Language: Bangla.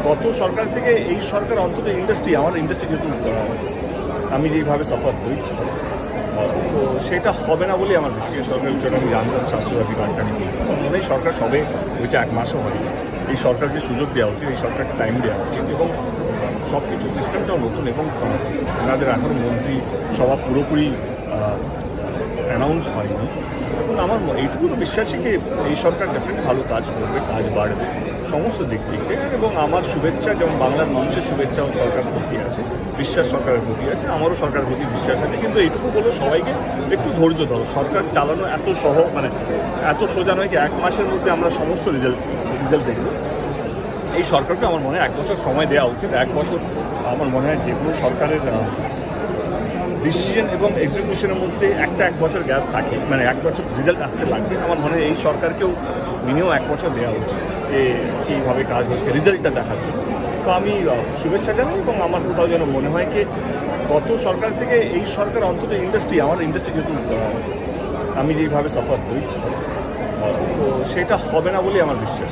গত সরকার থেকে এই সরকার অন্তত ইন্ডাস্ট্রি যেহেতু আমি যেইভাবে সাপোর্ট করেছি তো সেটা হবে না বলেই আমার বিশ্বাস। সরকারের বিষয়টা আমি জানতাম, স্বাস্থ্যসাথী কার্ডটা আমি মনে হয় সরকার সবে হয়েছে 1 মাসও হয়নি। এই সরকারকে সুযোগ দেওয়া উচিত, এই সরকারকে টাইম দেওয়া উচিত এবং সব কিছু সিস্টেমটাও নতুন এবং ওনাদের এখনও মন্ত্রী সভা পুরোপুরি অ্যানাউন্স হয়নি। এবং আমার এইটুকু তো বিশ্বাসই যে এই সরকার ডেফিনেটলি ভালো কাজ করবে, কাজ বাড়বে সমস্ত দিক থেকে। এবং আমার শুভেচ্ছা, যেমন বাংলার মানুষের শুভেচ্ছাও সরকারের প্রতি আছে, বিশ্বাস সরকারের প্রতি আছে, আমারও সরকারের প্রতি বিশ্বাস আছে। কিন্তু এইটুকু বলো সবাইকে একটু ধৈর্য ধরো। সরকার চালানো এত এত সোজা নয় কি 1 মাসের মধ্যে আমরা সমস্ত রেজাল্ট দেখব। এই সরকারকে আমার মনে হয় 1 বছর সময় দেওয়া উচিত। 1 বছর আমার মনে হয় যে কোনো সরকারের ডিসিশন এবং এক্সিকিউশনের মধ্যে 1 বছর গ্যাপ থাকে, 1 বছর রেজাল্ট আসতে লাগবে। আমার মনে হয় এই সরকারকেও মিনিমাম 1 বছর দেওয়া উচিত যে কীভাবে কাজ হচ্ছে, রেজাল্টটা দেখার জন্য। তো আমি শুভেচ্ছা জানাই এবং আমার কোথাও যেন মনে হয় কি গত সরকার থেকে এই সরকার অন্তত ইন্ডাস্ট্রি যেহেতু আমি যেইভাবে সাপোর্ট করেছি তো সেটা হবে না বলেই আমার বিশ্বাস।